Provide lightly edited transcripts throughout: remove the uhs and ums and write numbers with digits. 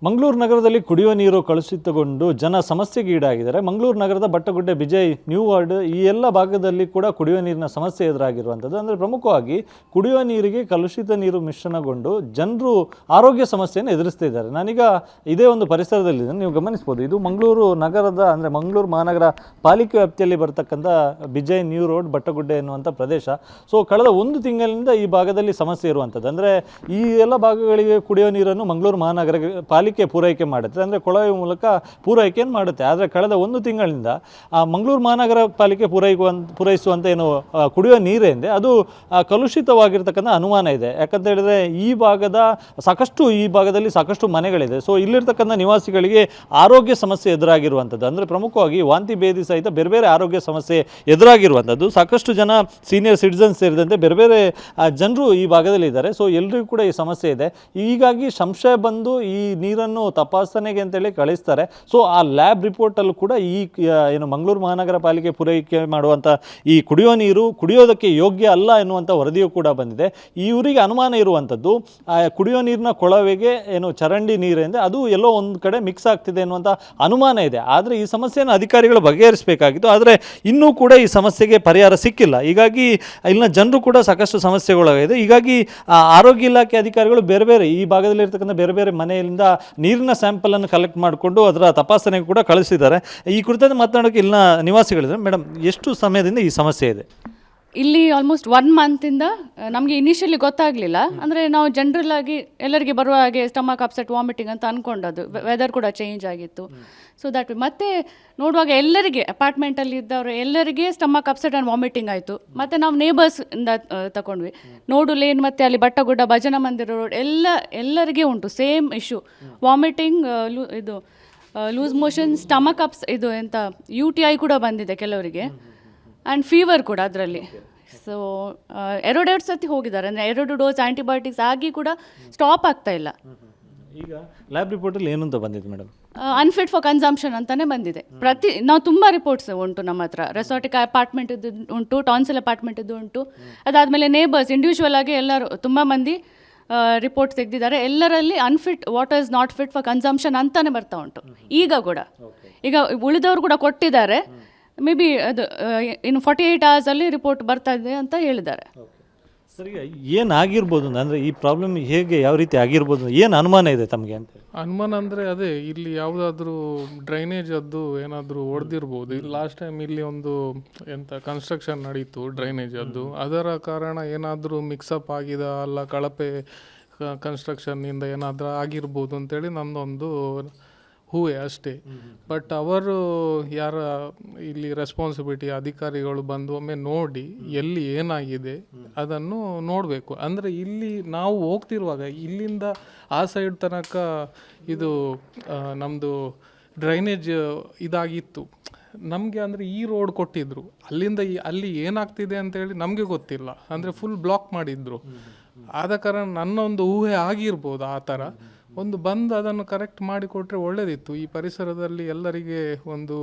ಮಂಗಳೂರು ನಗರದಲ್ಲಿ ಕುಡಿಯುವ ನೀರು ಕಲುಷಿತಗೊಂಡು ಜನ ಸಮಸ್ಯೆಗೀಡಾಗಿದ್ದಾರೆ. ಮಂಗಳೂರು ನಗರದ ಬಟ್ಟಗುಡ್ಡೆ, ಬಿಜೈ, ನ್ಯೂ ವರ್ಲ್ಡ್ ಈ ಎಲ್ಲ ಭಾಗದಲ್ಲಿ ಕೂಡ ಕುಡಿಯುವ ನೀರಿನ ಸಮಸ್ಯೆ ಎದುರಾಗಿರುವಂಥದ್ದು. ಅಂದರೆ ಪ್ರಮುಖವಾಗಿ ಕುಡಿಯುವ ನೀರಿಗೆ ಕಲುಷಿತ ನೀರು ಮಿಶ್ರಣಗೊಂಡು ಜನರು ಆರೋಗ್ಯ ಸಮಸ್ಯೆಯನ್ನು ಎದುರಿಸ್ತಾ ಇದ್ದಾರೆ. ನಾನೀಗ ಇದೇ ಒಂದು ಪರಿಸರದಲ್ಲಿದ್ದೇನೆ, ನೀವು ಗಮನಿಸ್ಬೋದು. ಇದು ಮಂಗಳೂರು ನಗರದ ಅಂದರೆ ಮಂಗಳೂರು ಮಹಾನಗರ ಪಾಲಿಕೆ ವ್ಯಾಪ್ತಿಯಲ್ಲಿ ಬರ್ತಕ್ಕಂಥ ಬಿಜೈ, ನ್ಯೂ ರೋಡ್, ಬಟ್ಟಗುಡ್ಡೆ ಎನ್ನುವಂಥ ಪ್ರದೇಶ. ಸೊ ಕಳೆದ ಒಂದು ತಿಂಗಳಿಂದ ಈ ಭಾಗದಲ್ಲಿ ಸಮಸ್ಯೆ ಇರುವಂಥದ್ದು. ಅಂದರೆ ಈ ಎಲ್ಲ ಭಾಗಗಳಿಗೆ ಕುಡಿಯುವ ನೀರನ್ನು ಮಂಗಳೂರು ಮಹಾನಗರ ಪಾಲಿಕೆ ಪೂರೈಕೆ ಮಾಡುತ್ತೆ, ಅಂದರೆ ಕೊಳವೆ ಮೂಲಕ ಪೂರೈಕೆಯನ್ನು ಮಾಡುತ್ತೆ. ಆದರೆ ಕಳೆದ ಒಂದು ತಿಂಗಳಿಂದ ಮಂಗಳೂರು ಮಹಾನಗರ ಪಾಲಿಕೆ ಪೂರೈಸುವಂಥ ಏನು ಕುಡಿಯುವ ನೀರೇನಿದೆ ಅದು ಕಲುಷಿತವಾಗಿರ್ತಕ್ಕಂಥ ಅನುಮಾನ ಇದೆ. ಯಾಕಂತ ಹೇಳಿದ್ರೆ ಈ ಭಾಗದಲ್ಲಿ ಸಾಕಷ್ಟು ಮನೆಗಳಿದೆ. ಸೊ ಇಲ್ಲಿರ್ತಕ್ಕಂಥ ನಿವಾಸಿಗಳಿಗೆ ಆರೋಗ್ಯ ಸಮಸ್ಯೆ ಎದುರಾಗಿರುವಂಥದ್ದು, ಅಂದರೆ ಪ್ರಮುಖವಾಗಿ ವಾಂತಿ ಭೇದಿ ಸಹಿತ ಬೇರೆ ಬೇರೆ ಆರೋಗ್ಯ ಸಮಸ್ಯೆ ಎದುರಾಗಿರುವಂಥದ್ದು. ಸಾಕಷ್ಟು ಜನ ಸೀನಿಯರ್ ಸಿಟಿಸನ್ಸ್ ಸೇರಿದಂತೆ ಬೇರೆ ಬೇರೆ ಜನರು ಈ ಭಾಗದಲ್ಲಿ ಇದ್ದಾರೆ. ಸೊ ಎಲ್ಲರಿಗೂ ಕೂಡ ಈ ಸಮಸ್ಯೆ ಇದೆ. ಹೀಗಾಗಿ ಸಂಶಯ ಬಂದು ಈ ನೀರನ್ನು ತಪಾಸಣೆಗೆ ಅಂತೇಳಿ ಕಳಿಸ್ತಾರೆ. ಸೊ ಆ ಲ್ಯಾಬ್ ರಿಪೋರ್ಟಲ್ಲೂ ಕೂಡ ಈ ಏನು ಮಂಗಳೂರು ಮಹಾನಗರ ಪಾಲಿಕೆ ಪೂರೈಕೆ ಮಾಡುವಂಥ ಈ ಕುಡಿಯೋ ನೀರು ಕುಡಿಯೋದಕ್ಕೆ ಯೋಗ್ಯ ಅಲ್ಲ ಎನ್ನುವಂಥ ವರದಿಯೂ ಕೂಡ ಬಂದಿದೆ. ಇವರಿಗೆ ಅನುಮಾನ ಇರುವಂಥದ್ದು ಕುಡಿಯೋ ನೀರಿನ ಕೊಳವೆಗೆ ಏನು ಚರಂಡಿ ನೀರಿದೆ ಅದು ಎಲ್ಲೋ ಒಂದು ಕಡೆ ಮಿಕ್ಸ್ ಆಗ್ತಿದೆ ಎನ್ನುವಂಥ ಅನುಮಾನ ಇದೆ. ಆದರೆ ಈ ಸಮಸ್ಯೆಯನ್ನು ಅಧಿಕಾರಿಗಳು ಬಗೆಹರಿಸಬೇಕಾಗಿತ್ತು. ಆದರೆ ಇನ್ನೂ ಕೂಡ ಈ ಸಮಸ್ಯೆಗೆ ಪರಿಹಾರ ಸಿಕ್ಕಿಲ್ಲ. ಹೀಗಾಗಿ ಇಲ್ಲಿನ ಜನರು ಕೂಡ ಸಾಕಷ್ಟು ಸಮಸ್ಯೆಗಳಾಗಿದೆ. ಹೀಗಾಗಿ ಆರೋಗ್ಯ ಇಲಾಖೆ ಅಧಿಕಾರಿಗಳು ಬೇರೆ ಬೇರೆ ಈ ಭಾಗದಲ್ಲಿರ್ತಕ್ಕಂಥ ಬೇರೆ ಬೇರೆ ಮನೆಯಿಂದ ನೀರಿನ ಸ್ಯಾಂಪಲನ್ನು ಕಲೆಕ್ಟ್ ಮಾಡಿಕೊಂಡು ಅದರ ತಪಾಸಣೆಗೆ ಕೂಡ ಕಳಿಸಿದ್ದಾರೆ. ಈ ಕುರಿತಂತೆ ಮಾತನಾಡೋಕ್ಕೆ ಇಲ್ಲಿನ ನಿವಾಸಿಗಳಿದ್ದಾರೆ. ಮೇಡಮ್, ಎಷ್ಟು ಸಮಯದಿಂದ ಈ ಸಮಸ್ಯೆ ಇದೆ? ಇಲ್ಲಿ ಆಲ್ಮೋಸ್ಟ್ 1 ಮಂತಿಂದ ನಮಗೆ ಇನಿಷಿಯಲಿ ಗೊತ್ತಾಗಲಿಲ್ಲ. ಅಂದರೆ ನಾವು ಜನರಲ್ ಆಗಿ ಎಲ್ಲರಿಗೆ ಬರುವ ಹಾಗೆ ಸ್ಟಮಕ್ ಅಪ್ಸೆಟ್, ವಾಮಿಟಿಂಗ್ ಅಂತ ಅಂದ್ಕೊಂಡದ್ದು. ವೆದರ್ ಕೂಡ ಚೇಂಜ್ ಆಗಿತ್ತು. ಸೊ ದಟ್ ಮತ್ತೆ ನೋಡುವಾಗ ಎಲ್ಲರಿಗೆ ಅಪಾರ್ಟ್ಮೆಂಟಲ್ಲಿ ಇದ್ದವರು ಎಲ್ಲರಿಗೆ ಸ್ಟಮಕ್ ಅಪ್ಸೆಟ್ ಆ್ಯಂಡ್ ವಾಮಿಟಿಂಗ್ ಆಯಿತು. ಮತ್ತು ನಾವು ನೇಬರ್ಸಿಂದ ತಗೊಂಡ್ವಿ. ನೋಡು ಲೇನ್ ಮತ್ತು ಅಲ್ಲಿ ಬಟ್ಟಗುಡ್ಡ, ಭಜನಾ ಮಂದಿರ ರೋಡ್ ಎಲ್ಲರಿಗೆ ಉಂಟು same issue. Vomiting, loose motion, stomach ups, ಇದು ಎಂಥ UTI ಕೂಡ ಬಂದಿದೆ ಕೆಲವರಿಗೆ, ಆ್ಯಂಡ್ ಫೀವರ್ ಕೂಡ ಅದರಲ್ಲಿ. ಸೊ 2 ಸತಿ ಹೋಗಿದ್ದಾರೆ. ಅಂದರೆ 2 ಡೋಸ್ ಆ್ಯಂಟಿಬಯೋಟಿಕ್ಸ್ ಆಗಿ ಕೂಡ ಸ್ಟಾಪ್ ಆಗ್ತಾ ಇಲ್ಲ. ಈಗ ಲ್ಯಾಬ್ ರಿಪೋರ್ಟಲ್ಲಿ ಏನು ಅಂತ ಬಂದಿದೆ ಮೇಡಮ್? ಅನ್ಫಿಟ್ ಫಾರ್ ಕನ್ಸಂಪ್ಷನ್ ಅಂತಲೇ ಬಂದಿದೆ. ನಾವು ತುಂಬ ರಿಪೋರ್ಟ್ಸ್ ಉಂಟು ನಮ್ಮ ಹತ್ರ. ರೆಸಾರ್ಟಿಕ್ ಅಪಾರ್ಟ್ಮೆಂಟ್ ಇದ್ದು ಉಂಟು, ಟಾನ್ಸಿಲ್ ಅಪಾರ್ಟ್ಮೆಂಟ್ ಇದ್ದು ಉಂಟು. ಅದಾದಮೇಲೆ ನೇಬರ್ಸ್ ಇಂಡಿವಿಜುವಲ್ ಆಗಿ ಎಲ್ಲರೂ ತುಂಬ ಮಂದಿ ರಿಪೋರ್ಟ್ ತೆಗೆದಿದ್ದಾರೆ. ಎಲ್ಲರಲ್ಲಿ unfit, water is not fit for consumption ಅಂತಲೇ ಬರ್ತಾ ಉಂಟು. ಈಗ ಉಳಿದವರು ಕೂಡ ಕೊಟ್ಟಿದ್ದಾರೆ. ಮೇ ಬಿ ಅದು ಇನ್ನು 48 ಅವರ್ಸಲ್ಲಿ ರಿಪೋರ್ಟ್ ಬರ್ತಾ ಇದೆ ಅಂತ ಹೇಳಿದ್ದಾರೆ. ಸರಿ, ಏನಾಗಿರ್ಬೋದು ಅಂದರೆ ಈ ಪ್ರಾಬ್ಲಮ್ ಯಾವ ರೀತಿ ಆಗಿರ್ಬೋದು, ಏನು ಅನುಮಾನ ಇದೆ ತಮಗೆ ಅಂತ? ಅನುಮಾನ ಅಂದರೆ ಅದೇ ಇಲ್ಲಿ ಯಾವುದಾದ್ರೂ ಡ್ರೈನೇಜ್ ಅದು ಏನಾದರೂ ಹೊಡೆದಿರ್ಬೋದು. ಲಾಸ್ಟ್ ಟೈಮ್ ಇಲ್ಲಿ ಒಂದು ಕನ್ಸ್ಟ್ರಕ್ಷನ್ ನಡೀತು ಡ್ರೈನೇಜ್ ಅದು. ಅದರ ಕಾರಣ ಏನಾದರೂ ಮಿಕ್ಸಪ್ ಆಗಿದೆ ಅಲ್ಲ, ಕಳಪೆ ಕನ್ಸ್ಟ್ರಕ್ಷನ್ನಿಂದ ಏನಾದರೂ ಆಗಿರ್ಬೋದು ಅಂತೇಳಿ ನನ್ನೊಂದು ಹೂವೆ ಅಷ್ಟೇ. ಬಟ್ ಅವರು ಯಾರ ಇಲ್ಲಿ ರೆಸ್ಪಾನ್ಸಿಬಿಲಿಟಿ ಅಧಿಕಾರಿಗಳು ಬಂದು ಒಮ್ಮೆ ನೋಡಿ ಎಲ್ಲಿ ಏನಾಗಿದೆ ಅದನ್ನು ನೋಡಬೇಕು. ಅಂದರೆ ಇಲ್ಲಿ ನಾವು ಹೋಗ್ತಿರುವಾಗ ಇಲ್ಲಿಂದ ಆ ಸೈಡ್ ತನಕ ಇದು ನಮ್ಮದು ಡ್ರೈನೇಜ್ ಇದಾಗಿತ್ತು ನಮಗೆ. ಅಂದರೆ ಈ ರೋಡ್ ಕೊಟ್ಟಿದ್ರು, ಅಲ್ಲಿಂದ ಅಲ್ಲಿ ಏನಾಗ್ತಿದೆ ಅಂತೇಳಿ ನಮಗೆ ಗೊತ್ತಿಲ್ಲ. ಅಂದರೆ ಫುಲ್ ಬ್ಲಾಕ್ ಮಾಡಿದ್ರು. ಆದ ಕಾರಣ ನನ್ನೊಂದು ಊಹೆ ಆಗಿರ್ಬೋದು ಆ ಥರ. ಒಂದು ಬಂದು ಅದನ್ನು ಕರೆಕ್ಟ್ ಮಾಡಿಕೊಟ್ರೆ ಒಳ್ಳೆಯದಿತ್ತು. ಈ ಪರಿಸರದಲ್ಲಿ ಎಲ್ಲರಿಗೆ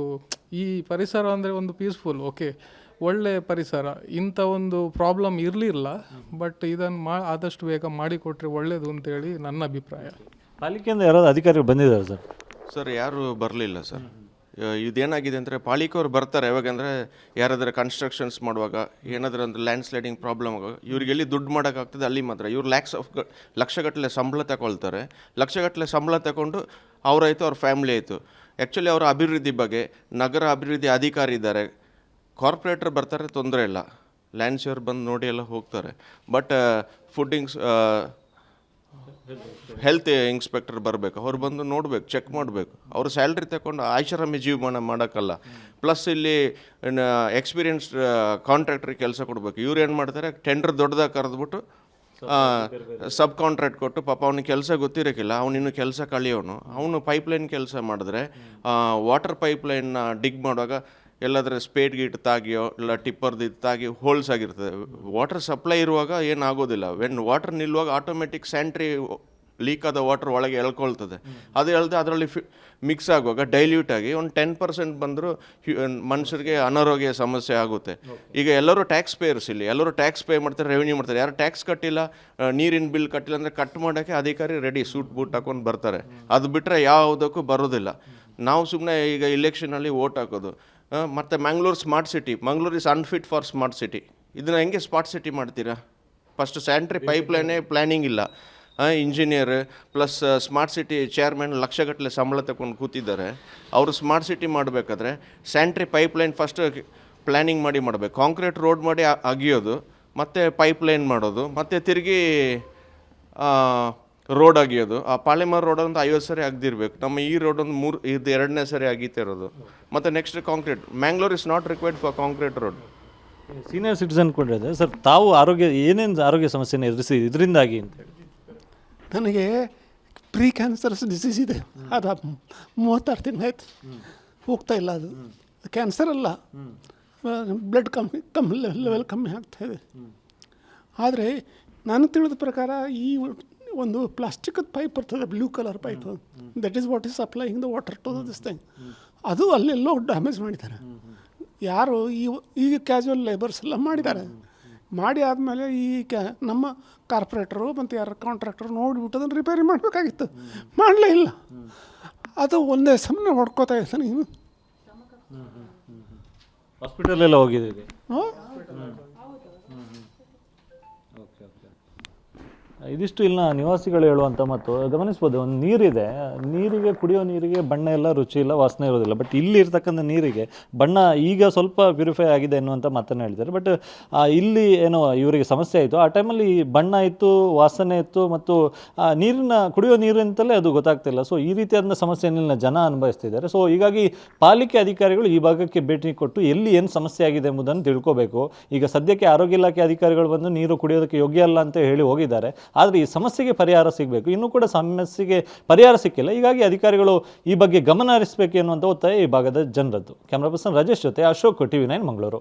ಈ ಪರಿಸರ ಅಂದರೆ ಒಂದು ಪೀಸ್ಫುಲ್, ಓಕೆ, ಒಳ್ಳೆ ಪರಿಸರ. ಇಂಥ ಒಂದು ಪ್ರಾಬ್ಲಮ್ ಇರಲಿಲ್ಲ. ಬಟ್ ಇದನ್ನು ಆದಷ್ಟು ಬೇಗ ಮಾಡಿಕೊಟ್ರೆ ಒಳ್ಳೆಯದು ಅಂತೇಳಿ ನನ್ನ ಅಭಿಪ್ರಾಯ. ಪಾಲಿಕೆಯಿಂದ ಯಾರಾದ್ರು ಅಧಿಕಾರಿಗಳು ಬಂದಿದ್ದಾರೆ ಸರ್? ಸರ್, ಯಾರು ಬರಲಿಲ್ಲ ಸರ್. ಇದೇನಾಗಿದೆ ಅಂದರೆ ಪಾಲಿಕೆಯವ್ರು ಬರ್ತಾರೆ ಯಾವಾಗಂದರೆ ಯಾರಾದರೂ ಕನ್ಸ್ಟ್ರಕ್ಷನ್ಸ್ ಮಾಡುವಾಗ, ಏನಾದರೂ ಅಂದರೆ ಲ್ಯಾಂಡ್ ಸ್ಲೈಡಿಂಗ್ ಪ್ರಾಬ್ಲಮ್ ಆಗುವಾಗ ಇವ್ರಿಗೆ ಎಲ್ಲಿ ದುಡ್ಡು ಮಾಡೋಕ್ಕಾಗ್ತದೆ ಅಲ್ಲಿ ಮಾತ್ರ. ಇವ್ರು ಲಕ್ಷಗಟ್ಟಲೆ ಸಂಬಳ ತಗೊಳ್ತಾರೆ. ಲಕ್ಷಗಟ್ಟಲೆ ಸಂಬಳ ತಗೊಂಡು ಅವರಾಯಿತು, ಅವ್ರ ಫ್ಯಾಮಿಲಿ ಆಯಿತು. ಆ್ಯಕ್ಚುಲಿ ಅವರ ಅಭಿವೃದ್ಧಿ ಬಗ್ಗೆ ನಗರ ಅಭಿವೃದ್ಧಿ ಅಧಿಕಾರಿ ಇದ್ದಾರೆ, ಕಾರ್ಪೊರೇಟರ್ ಬರ್ತಾರೆ, ತೊಂದರೆ ಇಲ್ಲ. ಲ್ಯಾಂಡ್ ಶೇರ್ ಬಂದು ನೋಡಿ ಎಲ್ಲ ಹೋಗ್ತಾರೆ. ಬಟ್ ಹೆಲ್ತ್ ಇನ್ಸ್ಪೆಕ್ಟರ್ ಬರಬೇಕು, ಅವ್ರು ಬಂದು ನೋಡಬೇಕು, ಚೆಕ್ ಮಾಡಬೇಕು. ಅವರು ಸ್ಯಾಲ್ರಿ ತಗೊಂಡು ಆಯ್ಷಾರಾಮಿ ಜೀವಮಾನ ಮಾಡೋಕ್ಕಲ್ಲ. ಪ್ಲಸ್ ಇಲ್ಲಿ ಎಕ್ಸ್ಪೀರಿಯನ್ಸ್ ಕಾಂಟ್ರಾಕ್ಟ್ರಿಗೆ ಕೆಲಸ ಕೊಡಬೇಕು. ಇವ್ರು ಏನು ಮಾಡ್ತಾರೆ, ಟೆಂಡರ್ ದೊಡ್ಡದಾಗಿ ಕರೆದ್ಬಿಟ್ಟು ಸಬ್ ಕಾಂಟ್ರಾಕ್ಟ್ ಕೊಟ್ಟು, ಪಾಪ ಅವ್ನಿಗೆ ಕೆಲಸ ಗೊತ್ತಿರೋಕ್ಕಿಲ್ಲ, ಅವನಿನ್ನು ಕೆಲಸ ಕಳಿಯೋನು. ಅವನು ಪೈಪ್ಲೈನ್ ಕೆಲಸ ಮಾಡಿದ್ರೆ ವಾಟರ್ ಪೈಪ್ಲೈನ್ನ ಡಿಗ್ ಮಾಡುವಾಗ ಎಲ್ಲಾದರೂ ಸ್ಪೇಡ್ ಗೀಟ್ ತಾಗಿಯೋ ಇಲ್ಲ ಟಿಪ್ಪರ್ದು ತಾಗಿ ಹೋಲ್ಸ್ ಆಗಿರ್ತದೆ. ವಾಟರ್ ಸಪ್ಲೈ ಇರುವಾಗ ಏನಾಗೋದಿಲ್ಲ. ವೆನ್ ವಾಟರ್ ನಿಲ್ಲುವಾಗ ಆಟೋಮೆಟಿಕ್ ಸ್ಯಾಂಟ್ರಿ ಲೀಕ್ ಆದ ವಾಟರ್ ಒಳಗೆ ಎಳ್ಕೊಳ್ತದೆ. ಅದು ಎಳ್ದು ಅದರಲ್ಲಿ ಮಿಕ್ಸ್ ಆಗುವಾಗ ಡೈಲ್ಯೂಟ್ ಆಗಿ ಒಂದು 10% ಬಂದರೂ ಮನುಷ್ಯರಿಗೆ ಅನಾರೋಗ್ಯ ಸಮಸ್ಯೆ ಆಗುತ್ತೆ. ಈಗ ಎಲ್ಲರೂ ಟ್ಯಾಕ್ಸ್ ಪೇಯರ್ಸ್, ಇಲ್ಲಿ ಎಲ್ಲರೂ ಟ್ಯಾಕ್ಸ್ ಪೇ ಮಾಡ್ತಾರೆ, ರೆವಿನ್ಯೂ ಮಾಡ್ತಾರೆ. ಯಾರು ಟ್ಯಾಕ್ಸ್ ಕಟ್ಟಿಲ್ಲ, ನೀರಿನ ಬಿಲ್ ಕಟ್ಟಿಲ್ಲ ಅಂದರೆ ಕಟ್ ಮಾಡೋಕ್ಕೆ ಅಧಿಕಾರಿ ರೆಡಿ, ಸೂಟ್ ಬೂಟ್ ಹಾಕೊಂಡು ಬರ್ತಾರೆ. ಅದು ಬಿಟ್ಟರೆ ಯಾವುದಕ್ಕೂ ಬರೋದಿಲ್ಲ. ನಾವು ಸುಮ್ಮನೆ ಈಗ ಇಲೆಕ್ಷನಲ್ಲಿ ವೋಟ್ ಹಾಕೋದು. ಮತ್ತು Mangalore smart city, Mangalore is unfit for smart city. ಇದನ್ನು ಹೆಂಗೆ ಸ್ಮಾರ್ಟ್ ಸಿಟಿ ಮಾಡ್ತೀರಾ? ಫಸ್ಟ್ ಸ್ಯಾನಿಟರಿ ಪೈಪ್ಲೈನೇ ಪ್ಲ್ಯಾನಿಂಗ್ ಇಲ್ಲ. Engineer plus smart city chairman ಲಕ್ಷಗಟ್ಟಲೆ ಸಂಬಳ ತಗೊಂಡು ಕೂತಿದ್ದಾರೆ. ಅವರು ಸ್ಮಾರ್ಟ್ ಸಿಟಿ ಮಾಡಬೇಕಾದ್ರೆ ಸ್ಯಾನಿಟರಿ ಪೈಪ್ಲೈನ್ ಫಸ್ಟ್ ಪ್ಲ್ಯಾನಿಂಗ್ ಮಾಡಿ ಮಾಡಬೇಕು. ಕಾಂಕ್ರೀಟ್ ರೋಡ್ ಮಾಡಿ ಅಗಿಯೋದು, ಮತ್ತು ಪೈಪ್ಲೈನ್ ಮಾಡೋದು, ಮತ್ತು ತಿರುಗಿ ರೋಡ್ ಅಗಿಯೋದು. ಆ ಪಾಳೆಮರ್ ರೋಡ್ ಒಂದು 50 ಸರಿ ಅಗ್ದಿರ್ಬೇಕು. ನಮ್ಮ ಈ ರೋಡ್ ಒಂದು 2ನೇ ಸರಿ ಅಗೀತಿರೋದು. ಮತ್ತು next concrete. Mangalore is not required for concrete road. Senior citizen ಕೂಡ ಇದೆ ಸರ್, ತಾವು ಏನೇನು ಆರೋಗ್ಯ ಸಮಸ್ಯೆನ ಎದುರಿಸಿ ಇದರಿಂದಾಗಿ ಅಂತ ಹೇಳಿ? ನನಗೆ ಪ್ರೀ ಕ್ಯಾನ್ಸರ್ಸ್ ಡಿಸೀಸ್ ಇದೆ. ಅದು 36 ತಿಂಗಳಾಯ್ತು, ಹೋಗ್ತಾ ಇಲ್ಲ. ಅದು ಕ್ಯಾನ್ಸರ್ ಅಲ್ಲ, ಬ್ಲಡ್ ಲೆವೆಲ್ ಕಮ್ಮಿ ಆಗ್ತಾಯಿದೆ. ಆದರೆ ನಾನು ತಿಳಿದ ಪ್ರಕಾರ ಈ ಒಂದು ಪ್ಲಾಸ್ಟಿಕದ ಪೈಪ್ ಬರ್ತದೆ, blue colour pipe, that is what is supplying the water to this thing. ಅದು ಅಲ್ಲೆಲ್ಲೋ ಡ್ಯಾಮೇಜ್ ಮಾಡಿದ್ದಾರೆ. ಯಾರು ಈ ಕ್ಯಾಶುವಲ್ ಲೇಬರ್ಸ್ ಎಲ್ಲ ಮಾಡಿದ್ದಾರೆ. ಮಾಡಿ ಆದಮೇಲೆ ನಮ್ಮ ಕಾರ್ಪೊರೇಟರು ಮತ್ತು ಯಾರು ಕಾಂಟ್ರಾಕ್ಟರು ನೋಡಿಬಿಟ್ಟು ಅದನ್ನು ರಿಪೇರಿ ಮಾಡಬೇಕಾಗಿತ್ತು, ಮಾಡಲೇ ಇಲ್ಲ. ಅದು ಒಂದೇ ಸಮನೆ ಹೊಡ್ಕೋತಾ ಇದ್ದಾನೆ. ನೀನು ಹಾಸ್ಪಿಟಲೆಲ್ಲ ಹೋಗಿದ್ದೀವಿ. ಇದಿಷ್ಟು ಇಲ್ಲಿನ ನಿವಾಸಿಗಳು ಹೇಳುವಂಥ ಮತ್ತು ಗಮನಿಸ್ಬೋದು. ಒಂದು ನೀರಿದೆ, ನೀರಿಗೆ ಕುಡಿಯೋ ನೀರಿಗೆ ಬಣ್ಣ ಎಲ್ಲ ರುಚಿ ಇಲ್ಲ, ವಾಸನೆ ಇರೋದಿಲ್ಲ. ಬಟ್ ಇಲ್ಲಿ ಇರ್ತಕ್ಕಂಥ ನೀರಿಗೆ ಬಣ್ಣ ಈಗ ಸ್ವಲ್ಪ ಪ್ಯೂರಿಫೈ ಆಗಿದೆ ಎನ್ನುವಂಥ ಮಾತನ್ನು ಹೇಳಿದ್ದಾರೆ. ಬಟ್ ಇಲ್ಲಿ ಏನೋ ಇವರಿಗೆ ಸಮಸ್ಯೆ ಆಯಿತು. ಆ ಟೈಮಲ್ಲಿ ಬಣ್ಣ ಇತ್ತು, ವಾಸನೆ ಇತ್ತು, ಮತ್ತು ನೀರಿನ ಕುಡಿಯೋ ನೀರು ಅಂತಲೇ ಅದು ಗೊತ್ತಾಗ್ತಿಲ್ಲ. ಸೊ ಈ ರೀತಿಯಾದ ಸಮಸ್ಯೆಯನ್ನು ಇಲ್ಲಿನ ಜನ ಅನುಭವಿಸ್ತಿದ್ದಾರೆ. ಸೊ ಹೀಗಾಗಿ ಪಾಲಿಕೆ ಅಧಿಕಾರಿಗಳು ಈ ಭಾಗಕ್ಕೆ ಭೇಟಿ ಕೊಟ್ಟು ಎಲ್ಲಿ ಏನು ಸಮಸ್ಯೆ ಆಗಿದೆ ಎಂಬುದನ್ನು ತಿಳ್ಕೋಬೇಕು. ಈಗ ಸದ್ಯಕ್ಕೆ ಆರೋಗ್ಯ ಇಲಾಖೆ ಅಧಿಕಾರಿಗಳು ಬಂದು ನೀರು ಕುಡಿಯೋದಕ್ಕೆ ಯೋಗ್ಯ ಅಲ್ಲ ಅಂತ ಹೇಳಿ ಹೋಗಿದ್ದಾರೆ. ಆದರೆ ಈ ಸಮಸ್ಯೆಗೆ ಪರಿಹಾರ ಸಿಗಬೇಕು. ಇನ್ನೂ ಕೂಡ ಸಮಸ್ಯೆಗೆ ಪರಿಹಾರ ಸಿಕ್ಕಿಲ್ಲ. ಹೀಗಾಗಿ ಅಧಿಕಾರಿಗಳು ಈ ಬಗ್ಗೆ ಗಮನ ಹರಿಸಬೇಕು ಎನ್ನುವಂಥ ಒತ್ತಾಯ ಈ ಭಾಗದ ಜನರದ್ದು. ಕ್ಯಾಮ್ರಾ ಪರ್ಸನ್ ರಾಜೇಶ್ ಜೊತೆ ಅಶೋಕ್, TV9 ಮಂಗಳೂರು.